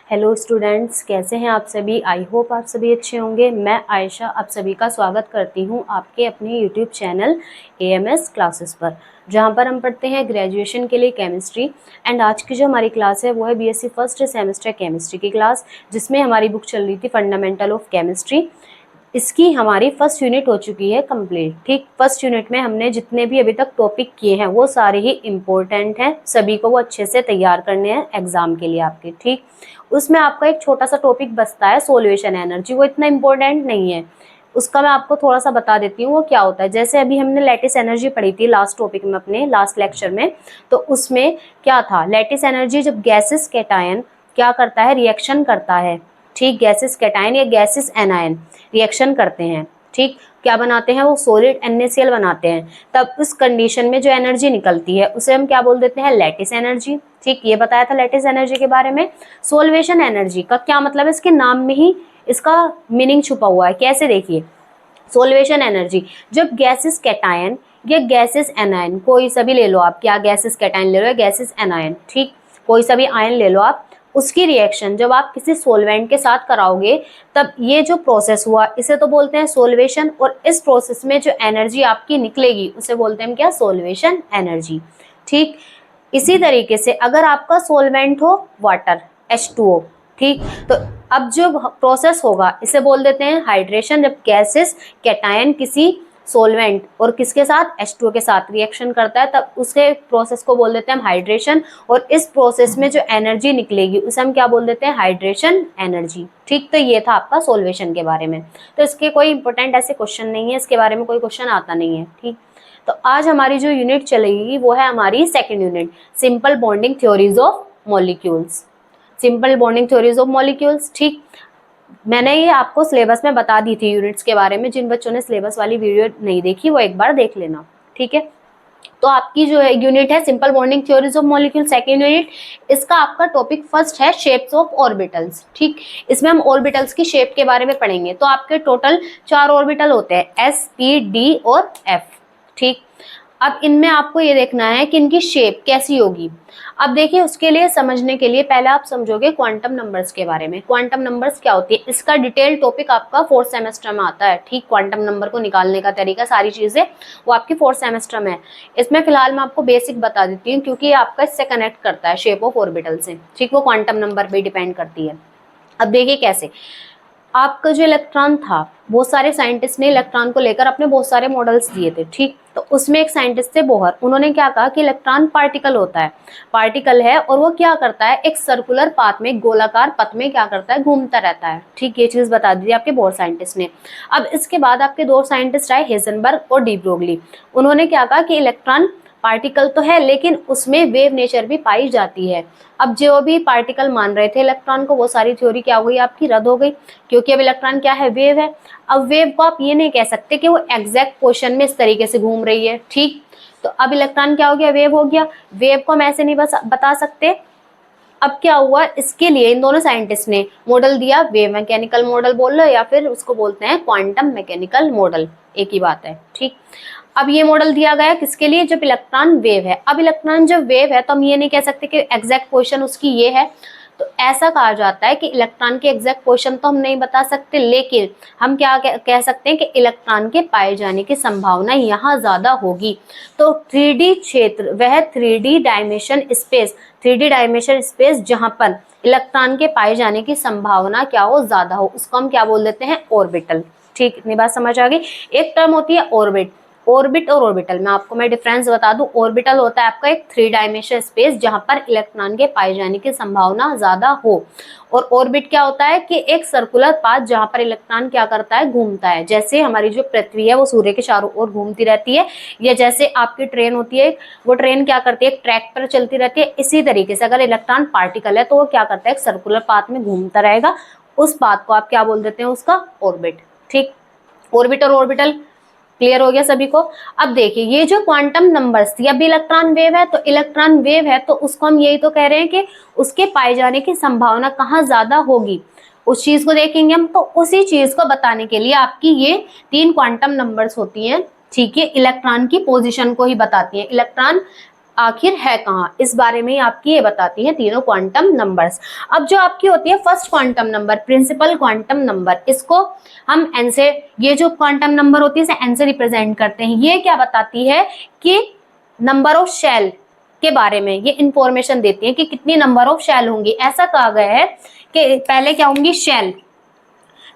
Hello students, कैसे हैं आप सभी। आई होप आप सभी अच्छे होंगे। मैं आयशा आप सभी का स्वागत करती हूं आपके अपने यूट्यूब चैनल एएमएस क्लासेस पर, जहां पर हम पढ़ते हैं ग्रेजुएशन के लिए केमिस्ट्री। एंड आज की जो हमारी क्लास है वो है बीएससी फर्स्ट सेमेस्टर केमिस्ट्री की क्लास, जिसमें हमारी बुक चल रही थी फंडामेंटल ऑफ केमिस्ट्री। इसकी हमारी फर्स्ट यूनिट हो चुकी है कंप्लीट। ठीक, फर्स्ट यूनिट में हमने जितने भी अभी तक टॉपिक किए हैं वो सारे ही इम्पोर्टेंट हैं, सभी को वो अच्छे से तैयार करने हैं एग्जाम के लिए आपके। ठीक, उसमें आपका एक छोटा सा टॉपिक बचता है सोल्यूशन एनर्जी, वो इतना इम्पोर्टेंट नहीं है, उसका मैं आपको थोड़ा सा बता देती हूँ वो क्या होता है। जैसे अभी हमने लैटिस एनर्जी पढ़ी थी लास्ट टॉपिक में अपने लास्ट लेक्चर में, तो उसमें क्या था, लैटिस एनर्जी जब गैसेस कैटायन क्या करता है, रिएक्शन करता है। ठीक, गैसेस कैटायन या गैसेस एनायन रिएक्शन करते हैं। ठीक, क्या बनाते हैं वो, सॉलिड NaCl बनाते हैं। तब उस कंडीशन में जो एनर्जी निकलती है उसे हम क्या बोल देते हैं, लैटिस एनर्जी। ठीक, ये बताया था लैटिस एनर्जी के बारे में। सोल्वेशन एनर्जी का क्या मतलब है, इसके नाम में ही इसका मीनिंग छुपा हुआ है। कैसे, देखिए, सोल्वेशन एनर्जी जब गैसेस कैटायन या गैसेस एनायन, कोई सभी ले लो आप, क्या गैसेस कैटायन ले लो या गैसेस एनायन, ठीक, कोई सा भी आयन ले लो आप, उसकी रिएक्शन जब आप किसी सोलवेंट के साथ कराओगे तब ये जो प्रोसेस हुआ इसे तो बोलते हैं सोल्वेशन, और इस प्रोसेस में जो एनर्जी आपकी निकलेगी उसे बोलते हैं क्या, सोल्वेशन एनर्जी। ठीक, इसी तरीके से अगर आपका सोलवेंट हो वाटर H2O, ठीक, तो अब जो प्रोसेस होगा इसे बोल देते हैं हाइड्रेशन। जब गैसेस कैटायन किसी सोलवेंट और किसके साथ, H2O के साथ रिएक्शन करता है तब उसके प्रोसेस को बोल देते हैं हम हाइड्रेशन, और इस प्रोसेस में जो एनर्जी निकलेगी उसे हम क्या बोल देते हैं, हाइड्रेशन एनर्जी। ठीक, तो ये था आपका सोल्वेशन के बारे में। तो इसके कोई इंपॉर्टेंट ऐसे क्वेश्चन नहीं है, इसके बारे में कोई क्वेश्चन आता नहीं है। ठीक, तो आज हमारी जो यूनिट चलेगी वो है हमारी second unit, simple bonding theories of molecules. Simple bonding theories of molecules. ठीक, मैंने ये आपको सिलेबस में बता दी थी यूनिट्स के बारे में, जिन बच्चों ने सिलेबस वाली वीडियो नहीं देखी वो एक बार देख लेना। ठीक है, तो आपकी जो है यूनिट है simple bonding theories of molecule, second unit. इसका आपका टॉपिक फर्स्ट है शेप्स ऑफ ऑर्बिटल्स। ठीक, इसमें हम ऑर्बिटल्स की शेप के बारे में पढ़ेंगे। तो आपके टोटल 4 ऑर्बिटल होते हैं, S, P, D और F। ठीक, अब इनमें आपको ये देखना है कि इनकी शेप कैसी होगी। अब देखिए, उसके लिए समझने के लिए पहले आप समझोगे क्वांटम नंबर्स के बारे में। क्वांटम नंबर्स क्या होती है, इसका डिटेल टॉपिक आपका फोर्थ सेमेस्टर में आता है। ठीक, क्वांटम नंबर को निकालने का तरीका, सारी चीजें वो आपकी फोर्थ सेमेस्टर में है। इसमें फिलहाल मैं आपको बेसिक बता देती हूँ क्योंकि ये आपका इससे कनेक्ट करता है शेप ऑफ ऑर्बिटल से। ठीक, वो क्वांटम नंबर पे डिपेंड करती है। अब देखिए कैसे, आपका जो इलेक्ट्रॉन था, बहुत सारे साइंटिस्ट ने इलेक्ट्रॉन को लेकर अपने बहुत सारे मॉडल्स दिए थे। ठीक, तो उसमें एक साइंटिस्ट थे बोहर, उन्होंने क्या कहा कि इलेक्ट्रॉन पार्टिकल होता है, पार्टिकल है, और वो क्या करता है, एक सर्कुलर पाथ में, गोलाकार पथ में क्या करता है, घूमता रहता है। ठीक, ये चीज बता दी आपके बोहर साइंटिस्ट ने। अब इसके बाद आपके 2 साइंटिस्ट आए, हेजनबर्ग और डी ब्रोगली। उन्होंने क्या कहा कि इलेक्ट्रॉन पार्टिकल तो है लेकिन उसमें वेव नेचर भी पाई जाती है। अब जो भी पार्टिकल मान रहे थे इलेक्ट्रॉन को, वो सारी थ्योरी क्या हो गई आपकी, रद्द हो गई, क्योंकि अब इलेक्ट्रॉन क्या है, वेव है। अब वेव को आप ये नहीं कह सकते कि वो एग्जैक्ट पोजीशन में इस तरीके से घूम रही है। ठीक, तो अब इलेक्ट्रॉन क्या हो गया, वेव हो गया। वेव को हम ऐसे नहीं बता सकते। अब क्या हुआ, इसके लिए इन दोनों साइंटिस्ट ने मॉडल दिया, वेव मैकेनिकल मॉडल बोल लो या फिर उसको बोलते हैं क्वांटम मैकेनिकल मॉडल, एक ही बात है। ठीक, अब ये मॉडल दिया गया किसके लिए, जब इलेक्ट्रॉन वेव है। अब इलेक्ट्रॉन जब वेव है तो हम ये नहीं कह सकते कि एग्जैक्ट पोजीशन उसकी ये है, तो ऐसा कहा जाता है कि इलेक्ट्रॉन की एग्जैक्ट पोजीशन तो हम नहीं बता सकते, लेकिन हम क्या कह सकते हैं कि इलेक्ट्रॉन के पाए जाने की संभावना यहाँ ज्यादा होगी। तो 3D क्षेत्र, वह 3D dimension space, 3D dimension space जहां पर इलेक्ट्रॉन के पाए जाने की संभावना क्या हो, ज्यादा हो, उसको हम क्या बोल देते हैं, ऑर्बिटल। ठीक, इतनी बात समझ आ गई। एक टर्म होती है ऑर्बिट। ऑर्बिट और ऑर्बिटल में आपको मैं डिफरेंस बता दूं, ऑर्बिटल होता है आपका एक 3 डायमेंशन स्पेस जहां पर इलेक्ट्रॉन के पाए जाने की संभावना ज्यादा हो, और ऑर्बिट क्या होता है कि एक सर्कुलर पाथ जहां पर इलेक्ट्रॉन क्या करता है, घूमता है। जैसे हमारी जो पृथ्वी है वो सूर्य के चारों ओर घूमती रहती है, या जैसे आपकी ट्रेन होती है, वो ट्रेन क्या करती है, एक ट्रैक पर चलती रहती है। इसी तरीके से अगर इलेक्ट्रॉन पार्टिकल है तो वो क्या करता है, एक सर्कुलर पाथ में घूमता रहेगा, उस पाथ को आप क्या बोल देते हैं, उसका ऑर्बिट। ठीक, ऑर्बिट और ऑर्बिटल क्लियर हो गया सभी को। अब देखिए, ये जो क्वांटम नंबर्स थी, अब इलेक्ट्रॉन वेव है, तो इलेक्ट्रॉन वेव है तो उसको हम यही तो कह रहे हैं कि उसके पाए जाने की संभावना कहाँ ज्यादा होगी, उस चीज को देखेंगे हम। तो उसी चीज को बताने के लिए आपकी ये 3 क्वांटम नंबर्स होती हैं। ठीक है, इलेक्ट्रॉन की पोजीशन को ही बताती हैं। इलेक्ट्रॉन आखिर है कहाँ, इस बारे में आपकी ये बताती है तीनों क्वांटम नंबर्स। अब जो आपकी होती है first quantum number, principal quantum number, इसको हम एन से, ये जो क्वांटम नंबर होती है इसे एन से रिप्रेजेंट करते हैं। ये क्या बताती है कि नंबर ऑफ शेल के बारे में ये इंफॉर्मेशन देती है कि कितनी नंबर ऑफ शेल होंगी। ऐसा कहा गया है कि पहले क्या होंगी, शेल,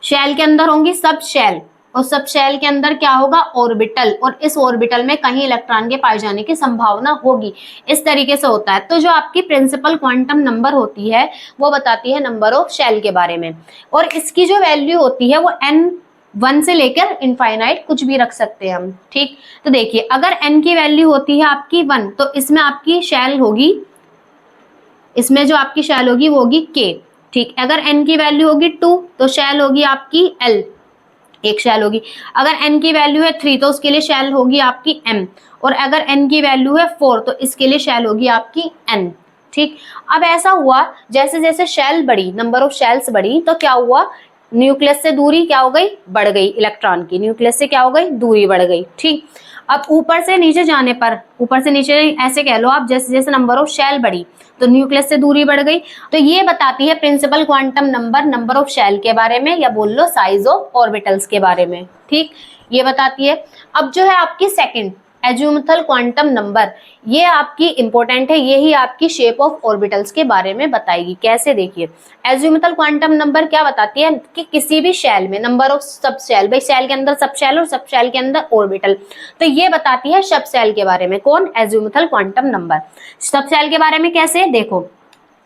शेल के अंदर होंगी सब शेल, और सब शेल के अंदर क्या होगा, ऑर्बिटल, और इस ऑर्बिटल में कहीं इलेक्ट्रॉन के पाए जाने की संभावना होगी। इस तरीके से होता है। तो जो आपकी प्रिंसिपल क्वांटम नंबर होती है वो बताती है नंबर ऑफ शेल के बारे में, और इसकी जो वैल्यू होती है वो n1 से लेकर इनफाइनाइट कुछ भी रख सकते हैं हम। ठीक, तो देखिए अगर n की वैल्यू होती है आपकी 1 तो इसमें आपकी शेल होगी, इसमें जो आपकी शेल होगी वो होगी k। ठीक, अगर n की वैल्यू होगी 2 तो शेल होगी आपकी l, एक शेल होगी। अगर n की वैल्यू है 3 तो उसके लिए शेल होगी आपकी m, और अगर n की वैल्यू है 4 तो इसके लिए शेल होगी आपकी n। ठीक, अब ऐसा हुआ जैसे जैसे शेल बढ़ी, नंबर ऑफ शेल्स बढ़ी, तो क्या हुआ, न्यूक्लियस से दूरी क्या हो गई, बढ़ गई, इलेक्ट्रॉन की न्यूक्लियस से क्या हो गई, दूरी बढ़ गई। ठीक, अब ऊपर से नीचे जाने पर, ऊपर से नीचे ऐसे कह लो आप, जैसे जैसे नंबर ऑफ शेल बढ़ी तो न्यूक्लियस से दूरी बढ़ गई। तो ये बताती है principal quantum number number of shell के बारे में, या बोल लो साइज ऑफ ऑर्बिटल्स के बारे में। ठीक, ये बताती है। अब जो है आपकी सेकंड एजिमुथल क्वांटम नंबर, ये आपकी इंपॉर्टेंट है, ये ही आपकी शेप ऑफ ऑर्बिटल्स के बारे में बताएगी। कैसे, देखिए एजिमुथल क्वांटम नंबर क्या बताती है कि किसी भी शेल में नंबर ऑफ सब शेल, भाई शेल के अंदर सब शेल और सब शेल के अंदर ऑर्बिटल, तो ये बताती है सब शेल के बारे में। कौन, azimuthal quantum number. Subshell के बारे में कैसे, देखो,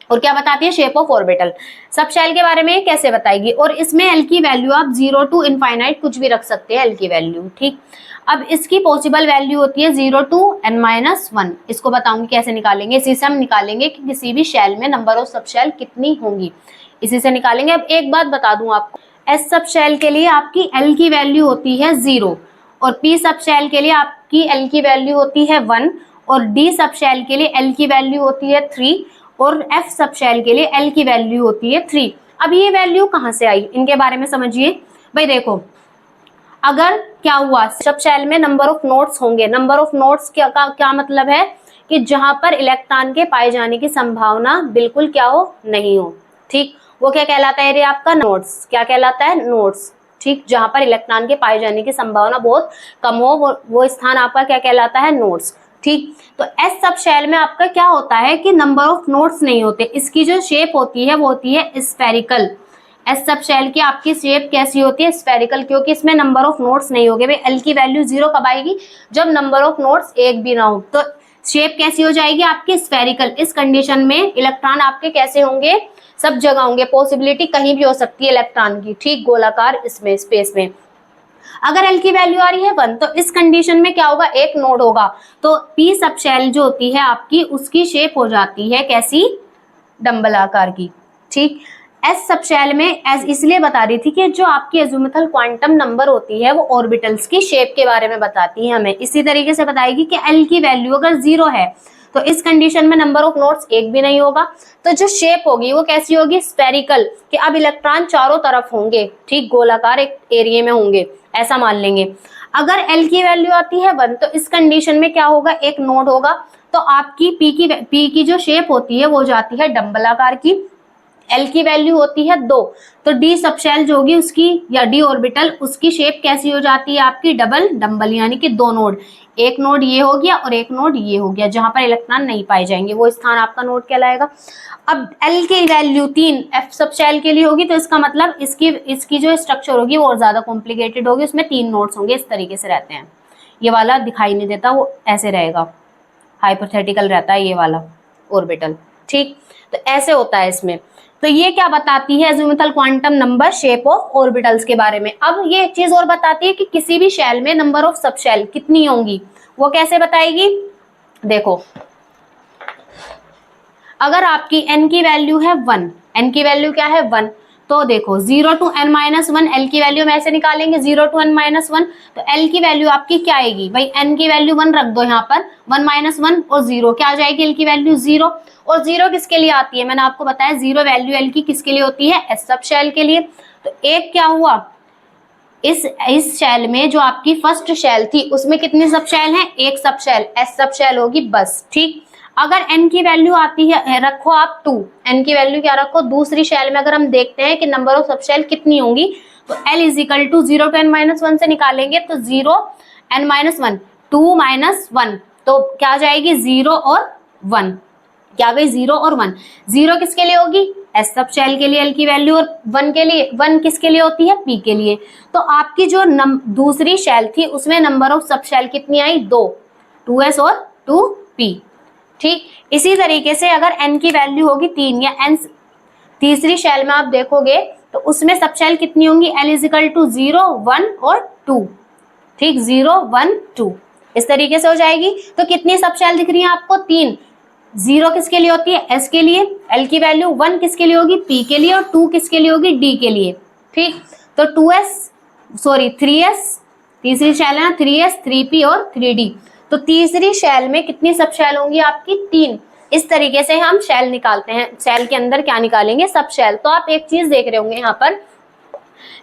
और क्या बताती है, shape of orbital. Subshell के बारे में कैसे बताएगी, और इसमें एल की वैल्यू आप 0 टू इनफाइनाइट कुछ भी रख सकते हैं एल की वैल्यू। ठीक, अब इसकी पॉसिबल वैल्यू होती है 0 टू n-1। इसको बताऊंगी कैसे निकालेंगे, इसी से हम निकालेंगे कि किसी भी शेल में नंबर ऑफ सब शेल कितनी होंगी, इसी से निकालेंगे। अब एक बात बता दूं आपको, एस सब शेल के लिए आपकी एल की वैल्यू होती है 0, और पी सब शेल के लिए आपकी एल की वैल्यू होती है 1, और डी सब शेल के लिए एल की वैल्यू होती है 3, और एफ सब शेल के लिए एल की वैल्यू होती है 3। अब ये वैल्यू कहाँ से आई, इनके बारे में समझिए। भाई देखो, अगर क्या हुआ, सब शेल में नंबर ऑफ नोड्स होंगे। नंबर ऑफ नोड्स क्या मतलब है कि जहां पर इलेक्ट्रॉन के पाए जाने की संभावना बिल्कुल क्या हो, नहीं हो। ठीक, वो क्या कहलाता है, एरिया आपका नोड्स, क्या कहलाता है, नोड्स। ठीक, जहां पर इलेक्ट्रॉन के पाए जाने की संभावना बहुत कम हो, वो स्थान आपका क्या कहलाता है, नोड्स। ठीक, तो एस सब शेल में आपका क्या होता है कि नंबर ऑफ नोड्स नहीं होते, इसकी जो शेप होती है वो होती है स्फेरिकल। एस सब शेल की आपकी शेप कैसी होती है, स्फेरिकल, क्योंकि इसमें नंबर ऑफ नोड्स नहीं होंगे। भाई एल की वैल्यू 0 कब आएगी, जब नंबर ऑफ नोड्स एक भी ना हो, तो शेप कैसी हो जाएगी आपकी, स्फेरिकल। इस कंडीशन में इलेक्ट्रॉन आपके कैसे होंगे, सब जगह होंगे, पॉसिबिलिटी कहीं भी हो सकती है इलेक्ट्रॉन की। ठीक, गोलाकार इसमें स्पेस में। अगर एल की वैल्यू आ रही है 1 तो इस कंडीशन में क्या होगा, एक नोड होगा, तो पी सब शेल जो होती है आपकी, उसकी शेप हो जाती है कैसी, डंबल आकार की। ठीक, एस सब शेल में एस इसलिए बता रही थी कि जो आपकी एजिमुथल क्वांटम नंबर होती है वो ऑर्बिटल्स की शेप के बारे में बताती है हमें। इसी तरीके से बताएगी कि एल की वैल्यू अगर 0 है तो इस कंडीशन में नंबर ऑफ नोड्स एक भी नहीं होगा, तो जो शेप होगी वो कैसी होगी, स्फेरिकल, कि अब इलेक्ट्रॉन चारों तरफ होंगे। ठीक, गोलाकार एक एरिया में होंगे, ऐसा मान लेंगे। अगर एल की वैल्यू आती है 1 तो इस कंडीशन में क्या होगा, एक नोड होगा, तो आपकी पी की जो शेप होती है वो जाती है डंबल आकार की। एल की वैल्यू होती है 2 तो डी सब शेल जो होगी उसकी, या डी ऑर्बिटल, उसकी शेप कैसी हो जाती है आपकी, डबल डंबल, यानी कि 2 नोड, एक नोड ये हो गया और एक नोड ये हो गया, जहां पर इलेक्ट्रॉन नहीं पाए जाएंगे वो स्थान आपका नोड कहलाएगा। अब एल की वैल्यू 3 एफ सब शेल के लिए होगी, तो इसका मतलब इसकी जो स्ट्रक्चर होगी वो और ज्यादा कॉम्प्लिकेटेड होगी, उसमें 3 नोड्स होंगे, इस तरीके से रहते हैं। ये वाला दिखाई नहीं देता, वो ऐसे रहेगा, हाइपोथेटिकल रहता है ये वाला ऑर्बिटल। ठीक, तो ऐसे होता है इसमें। तो ये क्या बताती है, azimuthal quantum number, shape of orbitals के बारे में। अब ये एक चीज और बताती है कि किसी भी शेल में नंबर ऑफ सब शेल कितनी होंगी, वो कैसे बताएगी। देखो, अगर आपकी n की वैल्यू है 1, n की वैल्यू क्या है 1, तो देखो 0 टू n-1 एल की वैल्यू हम ऐसे निकालेंगे, 0 टू n-1, तो एल की वैल्यू आपकी क्या आएगी, भाई n की वैल्यू 1 रख दो यहाँ पर, 1-1 और 0 क्या आ जाएगी, एल की वैल्यू 0। और 0 किसके लिए आती है, मैंने आपको बताया 0 वैल्यू एल की किसके लिए होती है, एस सब शेल के लिए। तो एक क्या हुआ, इस शेल में जो आपकी फर्स्ट शेल थी उसमें कितनी सब शेल हैं, एक सब शेल, एस सब शेल होगी बस। ठीक, अगर n की वैल्यू आती है, रखो आप 2, n की वैल्यू क्या रखो, दूसरी शेल में अगर हम देखते हैं कि नंबर ऑफ सब शेल कितनी होंगी, तो l is equal to 0 to n-1 से निकालेंगे तो 0 n-1 2 माइनस 1, तो क्या आ जाएगी 0 और 1, क्या गई 0 और 1। 0 किसके लिए होगी, एस सब शेल के लिए l की वैल्यू, और 1 के लिए, 1 किसके लिए होती है, p के लिए। तो आपकी जो दूसरी शेल थी उसमें नंबर ऑफ सब शेल कितनी आई, 2, 2s और 2p। ठीक, इसी तरीके से अगर n की वैल्यू होगी 3 या n तीसरी शेल में आप देखोगे तो उसमें सब शेल कितनी होंगी, l इज इक्वल टू 0 1 और 2। ठीक, 0 1 2 इस तरीके से हो जाएगी। तो कितनी सब शेल दिख रही है आपको, 3। 0 किसके लिए होती है, s के लिए, l की वैल्यू, 1 किसके लिए होगी, p के लिए, और 2 किसके लिए होगी, d के लिए। ठीक, तो 3s, तीसरी शेल है ना, 3s 3p और 3d। तो तीसरी शेल में कितनी सब शेल होंगी आपकी, 3। इस तरीके से हम शेल निकालते हैं, शेल के अंदर क्या निकालेंगे, सब शेल। तो आप एक चीज देख रहे होंगे यहाँ पर,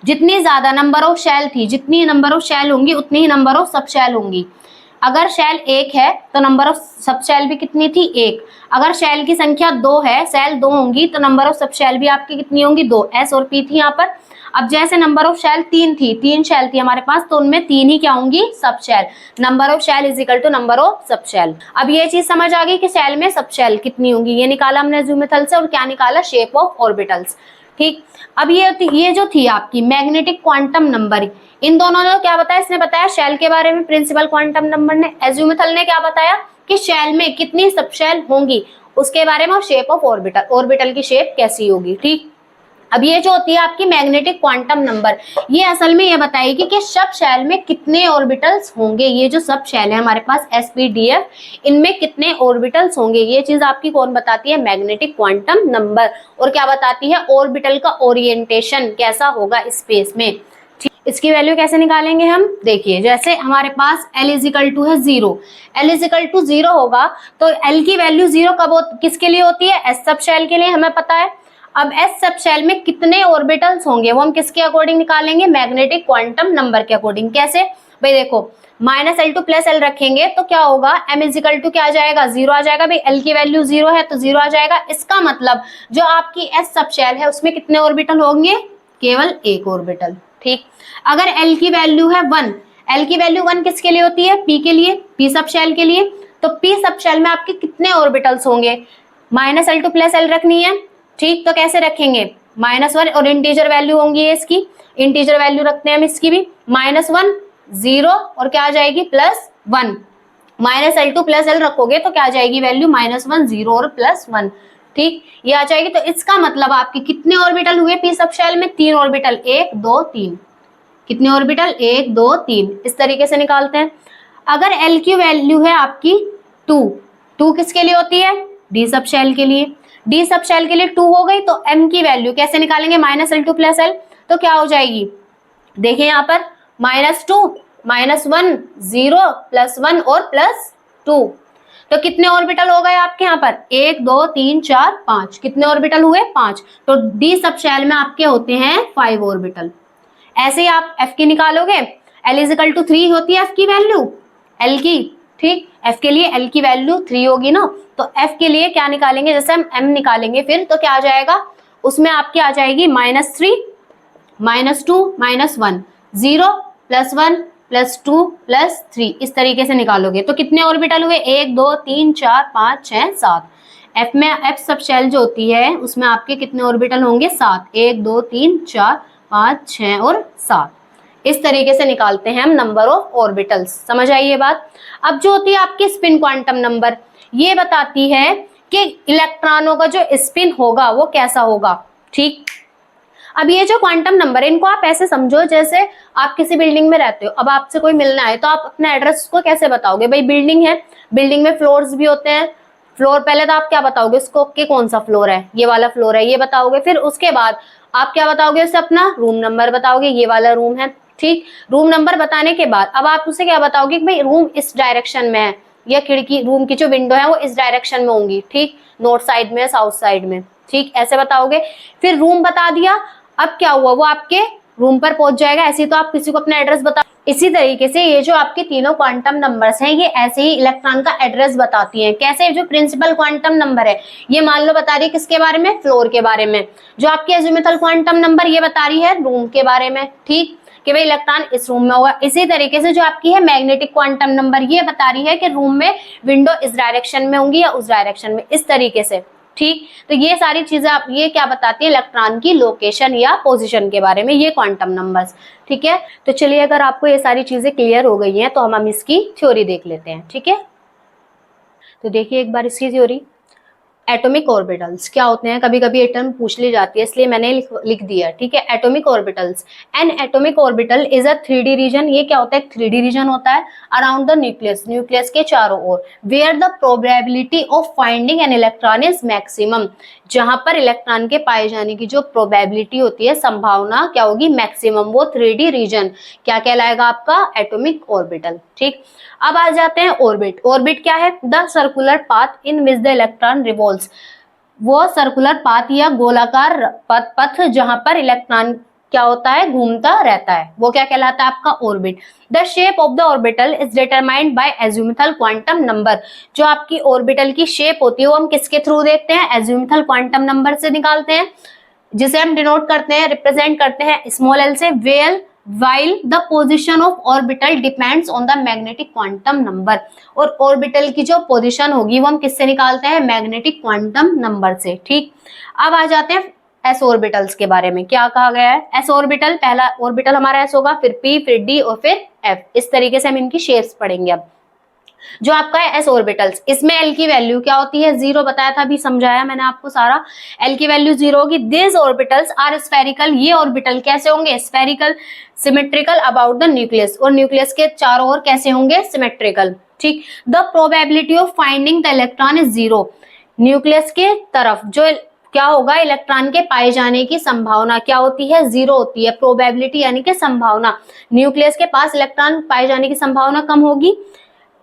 जितनी ज्यादा नंबर ऑफ शेल थी, जितनी नंबर ऑफ शेल होंगी उतनी ही नंबर ऑफ सब शेल होंगी। अगर शेल 1 है तो नंबर ऑफ सब शेल भी कितनी थी, 1। अगर शेल की संख्या 2 है, शेल 2 होंगी तो नंबर ऑफ सब शेल भी आपकी कितनी होंगी, 2, s और p थी यहाँ पर। अब जैसे नंबर ऑफ शेल 3 थी, 3 शेल थी हमारे पास, तो उनमें 3 ही क्या होंगी, subshell. Number of shell is equal to number of subshell. अब ये चीज समझ आ गई कि शेल में सब शेल कितनी होंगी, ये निकाला हमने अज़ीमुथल से, और क्या निकाला, शेप ऑफ ऑर्बिटल्स। ठीक, अब ये जो थी आपकी मैग्नेटिक क्वांटम नंबर, इन दोनों ने क्या बताया, इसने बताया शेल के बारे में, प्रिंसिपल क्वांटम नंबर ने, अज़ीमुथल ने क्या बताया कि शेल में कितनी सब शेल होंगी उसके बारे में, और शेप ऑफ ऑर्बिटल, ऑर्बिटल की शेप कैसी होगी। ठीक, अब ये जो होती है आपकी मैग्नेटिक क्वांटम नंबर, ये असल में ये बताएगी कि सब शेल में कितने ऑर्बिटल्स होंगे। ये जो सब शेल है हमारे पास sp-df, इनमें कितने ऑर्बिटल्स होंगे, ये चीज आपकी कौन बताती है, मैग्नेटिक क्वांटम नंबर। और क्या बताती है, ऑर्बिटल का ओरिएंटेशन कैसा होगा स्पेस में। इसकी वैल्यू कैसे निकालेंगे हम, देखिए जैसे हमारे पास l इज इक्वल टू है 0, l इज इक्वल टू 0 होगा तो l की वैल्यू 0 किसके लिए होती है, s सब शेल के लिए, हमें पता है। अब s सब शेल में कितने ऑर्बिटल्स होंगे वो हम किसके अकॉर्डिंग निकालेंगे, मैग्नेटिक क्वांटम नंबर के अकॉर्डिंग। कैसे भाई, देखो -l2 + l रखेंगे तो क्या होगा, m इज इक्वल टू क्या आ जाएगा, 0 आ जाएगा। भाई l की वैल्यू 0 है तो 0 आ जाएगा। इसका मतलब जो आपकी s सब शेल है उसमें कितने ऑर्बिटल होंगे, केवल 1 ऑर्बिटल। ठीक, अगर l की वैल्यू है 1, l की वैल्यू 1 किसके लिए होती है, p के लिए, p सब शेल के लिए। तो p सब शेल में आपके कितने ऑर्बिटल्स होंगे, -l2 + l रखनी है। ठीक, तो कैसे रखेंगे, -1 और इंटीजर वैल्यू होंगी ये इसकी, इंटीजर वैल्यू रखते हैं हम इसकी भी, -1 0 और क्या आ जाएगी +1, -l2 + l रखोगे तो क्या आ जाएगी वैल्यू, -1 0 और +1। ठीक, ये आ जाएगी। तो इसका मतलब आपके कितने ऑर्बिटल हुए p सब शेल में, 3 ऑर्बिटल, 1 2 3। कितने ऑर्बिटल, 1 2 3। इस तरीके से निकालते हैं। अगर l की वैल्यू है आपकी 2 किसके लिए होती है, d सब शेल के लिए, d सब शेल के लिए 2 हो गई। तो m की वैल्यू कैसे निकालेंगे, -l2 + l, तो क्या हो जाएगी, देखिए यहाँ पर -2 -1 0 +1 और +2। तो कितने ऑर्बिटल हो गए आपके यहाँ पर, 1 2 3 4 5। कितने ऑर्बिटल हुए, 5। तो d सब शेल में आपके होते हैं 5 ऑर्बिटल। ऐसे ही आप f की निकालोगे, l इज इक्वल टू 3 होती है f की वैल्यू, l की। ठीक, f के लिए l की वैल्यू 3 होगी ना, तो f के लिए क्या निकालेंगे, जैसे हम m निकालेंगे फिर तो क्या आ जाएगा, उसमें आपकी आ जाएगी -3 -2 -1 0 +1 +2 +3। इस तरीके से निकालोगे तो कितने ऑर्बिटल हुए, 1 2 3 4 5 6 7। f में f सब शेल जो होती है उसमें आपके कितने ऑर्बिटल होंगे, 7, 1 2 3 4 5 6 और 7। इस तरीके से निकालते हैं हम नंबर ऑफ ऑर्बिटल्स। समझ आई ये बात। अब जो होती है आपकी स्पिन क्वांटम नंबर, ये बताती है कि इलेक्ट्रॉनों का जो स्पिन होगा वो कैसा होगा। ठीक, अब ये जो क्वांटम नंबर है इनको आप ऐसे समझो जैसे आप किसी बिल्डिंग में रहते हो, अब आपसे कोई मिलना है तो आप अपना एड्रेस को कैसे बताओगे, भाई बिल्डिंग है, बिल्डिंग में फ्लोर्स भी होते हैं, फ्लोर पहले तो आप क्या बताओगे उसको कि कौन सा फ्लोर है, ये वाला फ्लोर है ये बताओगे। फिर उसके बाद आप क्या बताओगे, उससे अपना रूम नंबर बताओगे, ये वाला रूम है। ठीक, रूम नंबर बताने के बाद अब आप उसे क्या बताओगे कि भाई रूम इस डायरेक्शन में है, या खिड़की, रूम की जो विंडो है वो इस डायरेक्शन में होंगी। ठीक, नॉर्थ साइड में, साउथ साइड में। ठीक, ऐसे बताओगे। फिर रूम बता दिया, अब क्या हुआ, वो आपके रूम पर पहुंच जाएगा। ऐसे तो आप किसी को अपना एड्रेस बता, इसी तरीके से ये जो आपके तीनों क्वांटम नंबर्स हैं ये ऐसे ही इलेक्ट्रॉन का एड्रेस बताती हैं। कैसे? जो प्रिंसिपल क्वांटम नंबर है ये मान लो बता रही है किसके बारे में? फ्लोर के बारे में। जो आपकी एजिमुथल क्वांटम नंबर ये बता रही है रूम के बारे में, ठीक, कि भाई इलेक्ट्रॉन इस रूम में होगा। इसी तरीके से जो आपकी है मैग्नेटिक क्वांटम नंबर ये बता रही है कि रूम में विंडो इस डायरेक्शन में होंगी या उस डायरेक्शन में, इस तरीके से, ठीक। तो ये सारी चीजें आप ये क्या बताती है? इलेक्ट्रॉन की लोकेशन या पोजीशन के बारे में, ये क्वांटम नंबर्स, ठीक है। तो चलिए अगर आपको ये सारी चीजें क्लियर हो गई हैं तो हम इसकी थ्योरी देख लेते हैं, ठीक है। तो देखिए एक बार इसकी थ्योरी। एटॉमिक ऑर्बिटल्स क्या होते हैं? कभी कभी ये टर्म पूछ ली जाती है इसलिए मैंने लिख दिया, ठीक है। Atomic orbitals, an atomic orbital is a 3D region. ये क्या होता है? 3D रीजन होता है अराउंड द न्यूक्लियस, न्यूक्लियस के चारों ओर, where the probability of finding an electron is maximum. जहां पर इलेक्ट्रॉन के पाए जाने की जो प्रोबेबिलिटी होती है, संभावना क्या होगी? मैक्सिमम। वो 3D रीजन क्या कहलाएगा? आपका एटॉमिक ऑर्बिटल, ठीक। अब आ जाते हैं ऑर्बिट। ऑर्बिट क्या है? The circular path in which the electron revolves. वो सर्कुलर पाथ या गोलाकार पथ जहां पर इलेक्ट्रॉन क्या होता है? घूमता रहता है, वो क्या कहलाता है? आपका orbit. The shape of the orbital is determined by azimuthal quantum number. जो आपकी ऑर्बिटल की शेप होती है वो हम किसके थ्रू देखते हैं? एजिमुथल क्वांटम नंबर से निकालते हैं, जिसे हम डिनोट करते हैं, रिप्रेजेंट करते हैं स्मॉल एल से। Well while the position of orbital depends on the magnetic quantum number। और ऑर्बिटल की जो पोजीशन होगी वो हम किससे निकालते हैं? मैग्नेटिक क्वांटम नंबर से, ठीक। अब आ जाते हैं एस ऑर्बिटल्स के बारे में। क्या कहा गया है? एस ऑर्बिटल, पहला ऑर्बिटल हमारा एस होगा, फिर पी, फिर डी और फिर एफ। इस तरीके से हम इनकी शेप्स पढ़ेंगे। अब जो आपका है एस ऑर्बिटल्स, इसमें एल की वैल्यू क्या होती है? 0 बताया था, अभी समझाया मैंने आपको सारा। एल की वैल्यू 0 होगी। This orbitals are spherical. ये ऑर्बिटल कैसे होंगे? Spherical, symmetrical about the nucleus. और न्यूक्लियस के चारों ओर कैसे होंगे? सिमेट्रिकल, ठीक। The probability of finding the electron is 0। Nucleus के तरफ जो क्या होगा? इलेक्ट्रॉन के पाए जाने की संभावना क्या होती है? 0 होती है। प्रोबेबिलिटी यानी कि संभावना, न्यूक्लियस के पास इलेक्ट्रॉन पाए जाने की संभावना कम होगी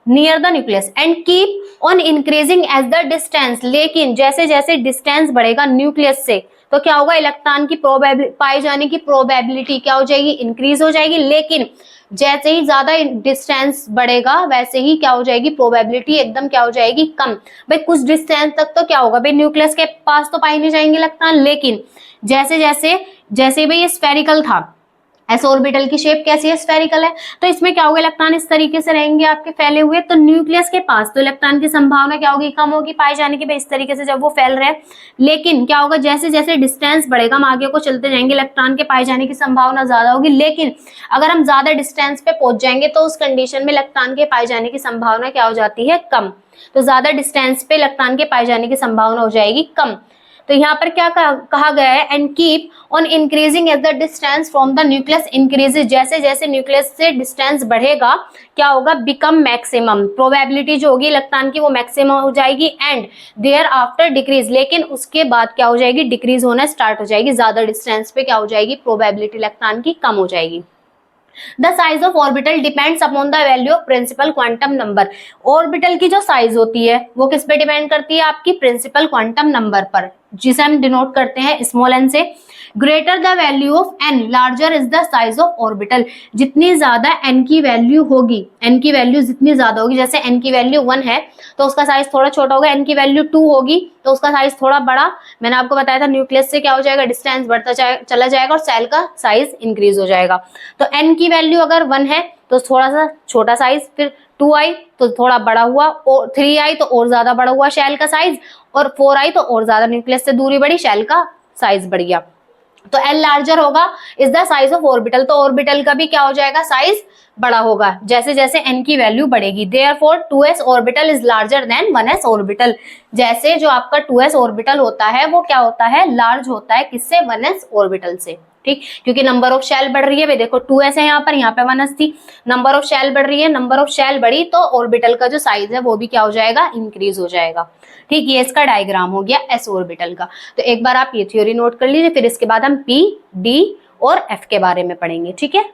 near the nucleus, and keep on increasing as the distance. लेकिन जैसे जैसे डिस्टेंस बढ़ेगा न्यूक्लियस से तो क्या होगा? इलेक्ट्रॉन की पाए जाने की प्रोबेबिलिटी क्या हो जाएगी? इंक्रीज हो जाएगी। लेकिन जैसे ही ज्यादा डिस्टेंस बढ़ेगा वैसे ही क्या हो जाएगी? प्रोबेबिलिटी एकदम क्या हो जाएगी? कम। भाई कुछ डिस्टेंस तक तो क्या होगा? भाई न्यूक्लियस के पास तो पाए नहीं जाएंगे इलेक्ट्रॉन, लेकिन जैसे जैसे जैसे भाई ये स्फेरिकल था, एस ऑर्बिटल की शेप कैसी है? स्फेरिकल है। तो इसमें क्या होगा? इलेक्ट्रॉन इस तरीके से रहेंगे आपके फैले हुए, तो न्यूक्लियस के पास तो इलेक्ट्रॉन की संभावना क्या होगी? कम होगी पाए जाने की, इस तरीके से जब वो फैल रहे हैं। लेकिन क्या होगा? जैसे जैसे डिस्टेंस बढ़ेगा हम आगे को चलते जाएंगे, इलेक्ट्रॉन के पाए जाने की संभावना ज्यादा होगी। लेकिन अगर हम ज्यादा डिस्टेंस पे पहुंच जाएंगे तो उस कंडीशन में इलेक्ट्रॉन के पाए जाने की संभावना क्या हो जाती है? कम। तो ज्यादा डिस्टेंस पे इलेक्ट्रॉन के पाए जाने की संभावना हो जाएगी कम। तो यहाँ पर क्या कहा गया है? And keep on increasing as the distance from the nucleus increases. जैसे जैसे न्यूक्लियस से डिस्टेंस बढ़ेगा क्या होगा? Become maximum. प्रोबेबिलिटी जो होगी इलेक्ट्रॉन की वो मैक्सिमम हो जाएगी, एंड देयर आफ्टर डिक्रीज। लेकिन उसके बाद क्या हो जाएगी? डिक्रीज होना स्टार्ट हो जाएगी। ज्यादा डिस्टेंस पे क्या हो जाएगी? प्रोबेबिलिटी इलेक्ट्रॉन की कम हो जाएगी। The size of orbital depends upon the value of principal quantum number. Orbital की जो साइज होती है वो किस पे डिपेंड करती है? आपकी प्रिंसिपल क्वांटम नंबर पर, जिसे हम डिनोट करते हैं स्मॉल एन से। Greater the value of n larger is the size of orbital. जितनी ज्यादा एन की वैल्यू होगी, एन की वैल्यू जितनी ज्यादा होगी, जैसे एन की वैल्यू 1 है तो उसका साइज थोड़ा छोटा होगा, एन की वैल्यू 2 होगी तो उसका साइज थोड़ा बड़ा। मैंने आपको बताया था न्यूक्लियस से क्या हो जाएगा? डिस्टेंस बढ़ता चला जाएगा और सेल का साइज इंक्रीज हो जाएगा। तो एन की वैल्यू अगर 1 है तो थोड़ा सा छोटा साइज, फिर 2 आई तो थोड़ा बड़ा हुआ, और 3 आई तो और ज्यादा बड़ा हुआ शेल का साइज, और 4 आई तो और ज्यादा न्यूक्लियस से दूरी बढ़ी, शेल का साइज बढ़ गया। तो एल लार्जर होगा is the size of orbital. तो ऑर्बिटल का भी क्या हो जाएगा? साइज बड़ा होगा जैसे जैसे एन की वैल्यू बढ़ेगी। Therefore 2s orbital is larger than 1s orbital. जैसे जो आपका 2s ऑर्बिटल होता है वो क्या होता है? लार्ज होता है किससे? 1s ऑर्बिटल से, ठीक। क्योंकि नंबर ऑफ शेल बढ़ रही है, देखो 2s है यहाँ पे 1s थी। नंबर ऑफ शेल बढ़ रही है, नंबर ऑफ शेल बढ़ी तो ऑर्बिटल का जो साइज है वो भी क्या हो जाएगा? इंक्रीज हो जाएगा, ठीक। ये इसका डायग्राम हो गया एस ऑर्बिटल का। तो एक बार आप ये थ्योरी नोट कर लीजिए, फिर इसके बाद हम पी, डी और एफ के बारे में पढ़ेंगे, ठीक है।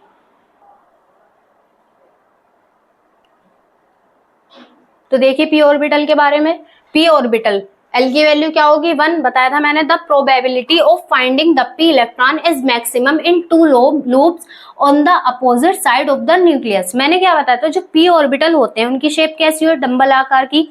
तो देखिए पी ऑर्बिटल के बारे में। पी ऑर्बिटल एल की वैल्यू क्या होगी 1, बताया था मैंने। The probability of finding the p electron is maximum in 2 loops on the opposite side of the nucleus. मैंने क्या बताया था, जो p ऑर्बिटल होते हैं उनकी शेप कैसी हो, डंबल आकार की।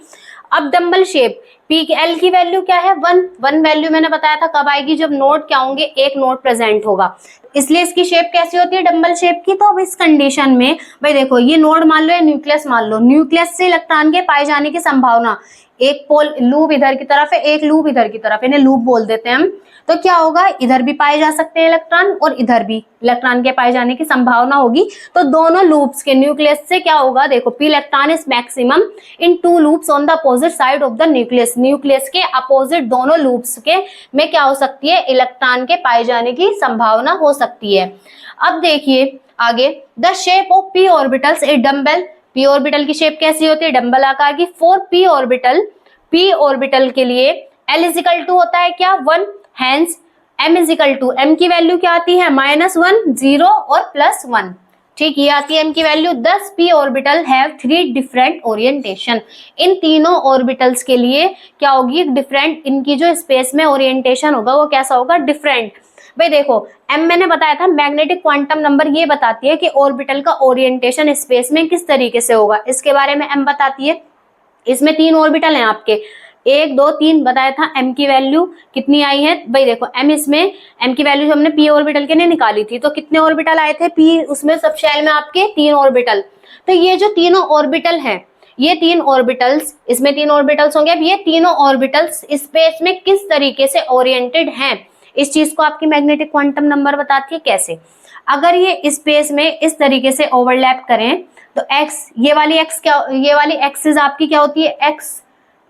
अब डंबल शेप p की एल की वैल्यू क्या है 1 वैल्यू मैंने बताया था कब आएगी, जब नोड क्या होंगे, एक नोड प्रेजेंट होगा, इसलिए इसकी शेप कैसी होती है डंबल शेप की। तो अब इस कंडीशन में भाई देखो, ये नोड मान लो या न्यूक्लियस मान लो, न्यूक्लियस से इलेक्ट्रॉन के पाए जाने की संभावना, एक पोल लूप इधर की तरफ है, एक लूप इधर की तरफ है, इन्हें लूप बोल देते हैं हम। तो क्या होगा, इधर भी पाए जा सकते हैं इलेक्ट्रॉन और इधर भी इलेक्ट्रॉन के पाए जाने की संभावना होगी। तो दोनों लूप्स के न्यूक्लियस से क्या होगा, देखो p electron is maximum in 2 loops on the opposite side of the nucleus. Nucleus के अपोजिट दोनों लूप्स के में क्या हो सकती है, इलेक्ट्रॉन के पाए जाने की संभावना हो सकती है। अब देखिए आगे, the shape of p orbitals A dumbbell. p orbital की शेप कैसी होती है, डंबल आकार की। फॉर p ऑर्बिटल के लिए l इज इक्वल टू होता है क्या 1, hence m is equal to, m की वैल्यू क्या आती है -1, 0 और +1। ठीक, ये आती है m की value. 10 p orbital have 3 different orientation. इन तीनों ऑर्बिटल्स के लिए क्या होगी, डिफरेंट, इनकी जो स्पेस में ओरिएंटेशन होगा वो कैसा होगा, डिफरेंट। भाई देखो m मैंने बताया था मैग्नेटिक क्वांटम नंबर, ये बताती है कि ऑर्बिटल का ओरिएंटेशन स्पेस में किस तरीके से होगा, इसके बारे में m बताती है। इसमें 3 ऑर्बिटल हैं आपके, 1 2 3 बताया था। m की वैल्यू कितनी आई है भाई देखो, m इसमें m की वैल्यू हमने p ऑर्बिटल के लिए निकाली थी, तो कितने ऑर्बिटल आए थे p उसमें सब शेल में आपके 3 ऑर्बिटल। तो ये जो तीनों ऑर्बिटल हैं, ये 3 ऑर्बिटल्स, इसमें 3 ऑर्बिटल्स होंगे। अब ये तीनों ऑर्बिटल्स स्पेस में किस तरीके से ओरिएंटेड हैं, इस चीज को आपकी मैग्नेटिक क्वांटम नंबर बताती है। कैसे, अगर ये स्पेस में इस तरीके से ओवरलैप करें तो x, ये वाली x क्या, ये वाली एक्सिस आपकी क्या होती है x,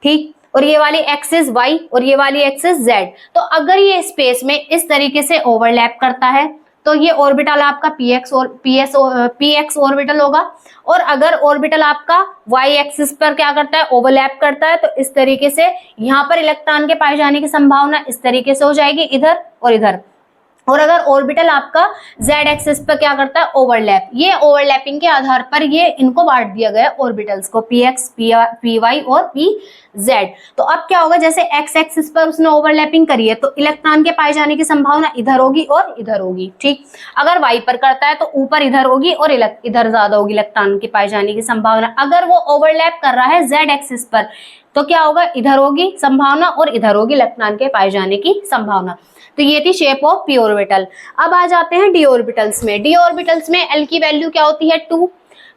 ठीक, और ये वाली एक्सिस y और ये वाली एक्सिस z। तो अगर ये स्पेस में इस तरीके से ओवरलैप करता है तो ये ऑर्बिटल आपका px ऑर्बिटल होगा। और अगर ऑर्बिटल आपका y एक्सिस पर क्या करता है, ओवरलैप करता है, तो इस तरीके से यहाँ पर इलेक्ट्रॉन के पाए जाने की संभावना इस तरीके से हो जाएगी, इधर और इधर। और अगर ऑर्बिटल आपका z एक्सिस पर क्या करता है, ओवरलैप, ये ओवरलैपिंग के आधार पर ये इनको बांट दिया गया ऑर्बिटल्स को, px, py और pz। तो अब क्या होगा, जैसे x एक्सिस पर उसने ओवरलैपिंग करी है तो इलेक्ट्रॉन के पाए जाने की संभावना इधर होगी और इधर होगी, ठीक। अगर y पर करता है तो ऊपर इधर होगी और इधर ज्यादा होगी इलेक्ट्रॉन के पाए जाने की संभावना। अगर वो ओवरलैप कर रहा है z एक्सिस पर तो क्या होगा, इधर होगी संभावना और इधर होगी इलेक्ट्रॉन के पाए जाने की संभावना। तो ये थी शेप ऑफ p ऑर्बिटल। अब आ जाते हैं d ऑर्बिटल्स में। d ऑर्बिटल्स में l की वैल्यू क्या होती है 2।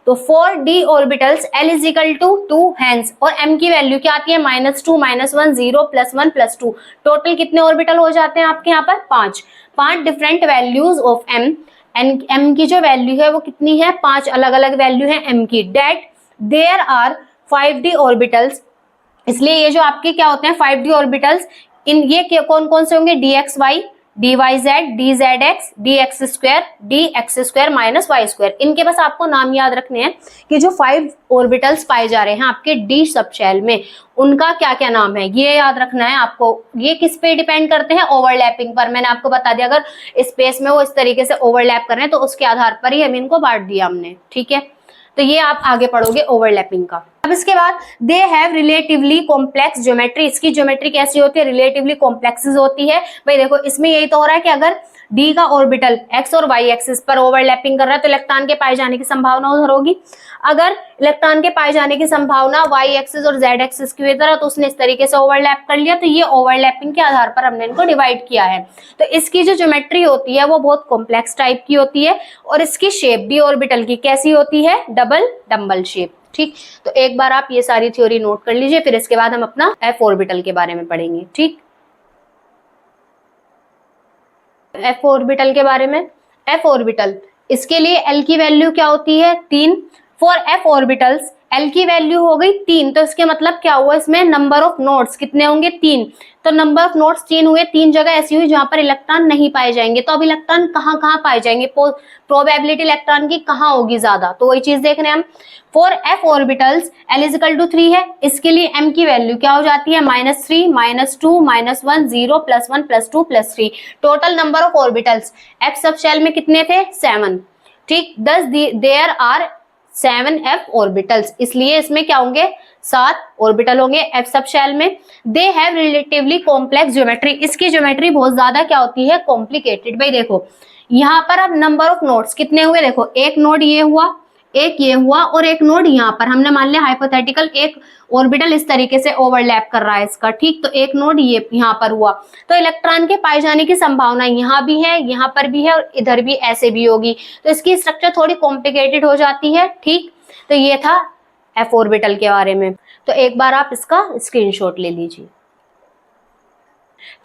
तो for d orbitals l is equal to 2 hence, और m की वैल्यू क्या आती है -2, -1, 0, +1, +2। टोटल कितने ऑर्बिटल हो जाते हैं आपके यहाँ पर 5 डिफरेंट वैल्यूज ऑफ m की जो वैल्यू है वो कितनी है, 5 अलग अलग वैल्यू है m की। Date there are 5d orbitals, इसलिए ये जो आपके क्या होते हैं 5d ऑर्बिटल्स, इन ये कौन कौन से होंगे, dxy, dyz, dzx, dx2, dx2 -y2। इनके बस आपको नाम याद रखने हैं कि जो 5 ऑर्बिटल्स पाए जा रहे हैं आपके d सब शेल में, उनका क्या क्या नाम है, ये याद रखना है आपको। ये किस पे डिपेंड करते हैं, ओवरलैपिंग पर। मैंने आपको बता दिया, अगर स्पेस में वो इस तरीके से ओवरलैप कर रहे हैं तो उसके आधार पर ही हम इनको बांट दिया हमने, ठीक है। तो ये आप आगे पढ़ोगे ओवरलैपिंग का। अब इसके बाद they have relatively complex geometry. इसकी ज्योमेट्री कैसी होती है, रिलेटिवली कॉम्प्लेक्स होती है। भाई देखो इसमें यही तो हो रहा है कि अगर डी का ऑर्बिटल एक्स और वाई एक्सिस पर ओवरलैपिंग कर रहा है तो इलेक्ट्रॉन के पाए जाने की संभावना उधर होगी। अगर इलेक्ट्रॉन के पाए जाने की संभावना वाई एक्सिस और जेड एक्सिस की तरह, तो उसने इस तरीके से ओवरलैप कर लिया, तो ये ओवरलैपिंग के आधार पर हमने इनको डिवाइड किया है। तो इसकी जो ज्योमेट्री होती है वो बहुत कॉम्प्लेक्स टाइप की होती है और इसकी शेप डी ऑर्बिटल की कैसी होती है, डबल शेप, ठीक। तो एक बार आप ये सारी थ्योरी नोट कर लीजिए, फिर इसके बाद हम अपना एफ ऑर्बिटल के बारे में पढ़ेंगे, ठीक। एफ ऑर्बिटल के बारे में, एफ ऑर्बिटल, इसके लिए एल की वैल्यू क्या होती है 3। फॉर एफ ऑर्बिटल्स एल की वैल्यू हो गई 3, तो इसके मतलब क्या हुआ, इसमें नंबर ऑफ नोड्स कितने होंगे 3। तो नंबर ऑफ नोड्स 3 हुए, 3 जगह ऐसी हुई जहां पर इलेक्ट्रॉन नहीं पाए जाएंगे। तो अब इलेक्ट्रॉन कहाँ कहाँ पाए जाएंगे, प्रोबेबिलिटी इलेक्ट्रॉन की कहाँ होगी ज्यादा, तो वही चीज देख रहे हैं हम। For f orbitals l is equal to 3 है, इसके लिए एम की वैल्यू क्या हो जाती है -3, -2, -1, 0, +1, +2, +3। Total number of orbitals f subshell में कितने थे 7, ठीक। 10 देयर आर 7f ऑर्बिटल्स, इसलिए इसमें क्या होंगे 7 ऑर्बिटल होंगे f सब शेल में। They have relatively complex geometry, इसकी ज्योमेट्री बहुत ज्यादा क्या होती है, कॉम्प्लिकेटेड। भाई देखो यहाँ पर अब नंबर ऑफ नोड्स कितने हुए, देखो एक नोड ये हुआ, एक ये हुआ और एक नोड यहाँ पर हमने मान लिया हाइपोथेटिकल एक ऑर्बिटल इस तरीके से ओवरलैप कर रहा है इसका, ठीक। तो एक नोड ये यहाँ पर हुआ, तो इलेक्ट्रॉन के पाए जाने की संभावना यहाँ भी है, यहाँ पर भी है और इधर भी ऐसे भी होगी, तो इसकी स्ट्रक्चर थोड़ी कॉम्प्लिकेटेड हो जाती है, ठीक। तो ये था एफ ऑर्बिटल के बारे में, तो एक बार आप इसका स्क्रीनशॉट ले लीजिए।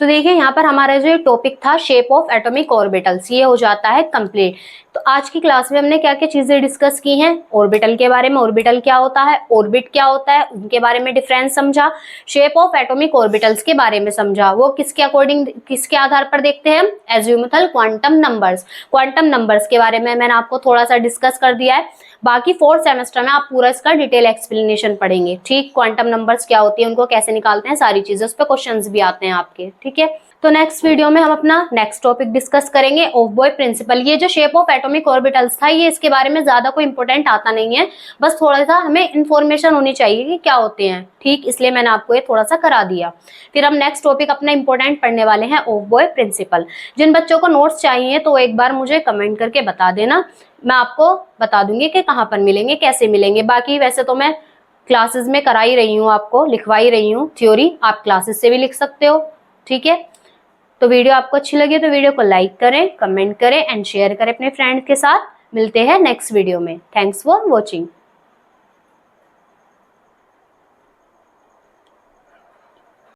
तो देखिए यहाँ पर हमारा जो टॉपिक था शेप ऑफ एटॉमिक ऑर्बिटल्स, ये हो जाता है कंप्लीट। तो आज की क्लास में हमने क्या क्या चीजें डिस्कस की हैं, ऑर्बिटल के बारे में, ऑर्बिटल क्या होता है, ऑर्बिट क्या होता है, उनके बारे में डिफरेंस समझा, शेप ऑफ एटॉमिक ऑर्बिटल्स के बारे में समझा, वो किसके अकॉर्डिंग किसके आधार पर देखते हैं, azimuthal quantum numbers, quantum numbers के बारे में मैंने आपको थोड़ा सा डिस्कस कर दिया है। बाकी 4th सेमेस्टर में आप पूरा इसका डिटेल एक्सप्लेनेशन पढ़ेंगे, ठीक। क्वांटम नंबर्स क्या होती है, उनको कैसे निकालते हैं, सारी चीजें, उस पर क्वेश्चंस भी आते हैं आपके, ठीक है। तो नेक्स्ट वीडियो में हम अपना नेक्स्ट टॉपिक डिस्कस करेंगे, ऑफ बॉय प्रिंसिपल। ये जो शेप ऑफ एटॉमिक ऑर्बिटल्स था, ये इसके बारे में ज्यादा कोई इंपॉर्टेंट आता नहीं है, बस थोड़ा सा हमें इन्फॉर्मेशन होनी चाहिए कि क्या होते हैं, ठीक। इसलिए मैंने आपको ये थोड़ा सा करा दिया। फिर हम नेक्स्ट टॉपिक अपना इंपॉर्टेंट पढ़ने वाले हैं, ऑफ बॉय प्रिंसिपल। जिन बच्चों को नोट्स चाहिए तो एक बार मुझे कमेंट करके बता देना, मैं आपको बता दूंगी कि कहाँ पर मिलेंगे, कैसे मिलेंगे। बाकी वैसे तो मैं क्लासेस में करा ही रही हूँ, आपको लिखवाई रही हूँ थ्योरी, आप क्लासेस से भी लिख सकते हो, ठीक है। तो वीडियो आपको अच्छी लगी तो वीडियो को लाइक करें, कमेंट करें एंड शेयर करें अपने फ्रेंड के साथ। मिलते हैं नेक्स्ट वीडियो में। Thanks for watching.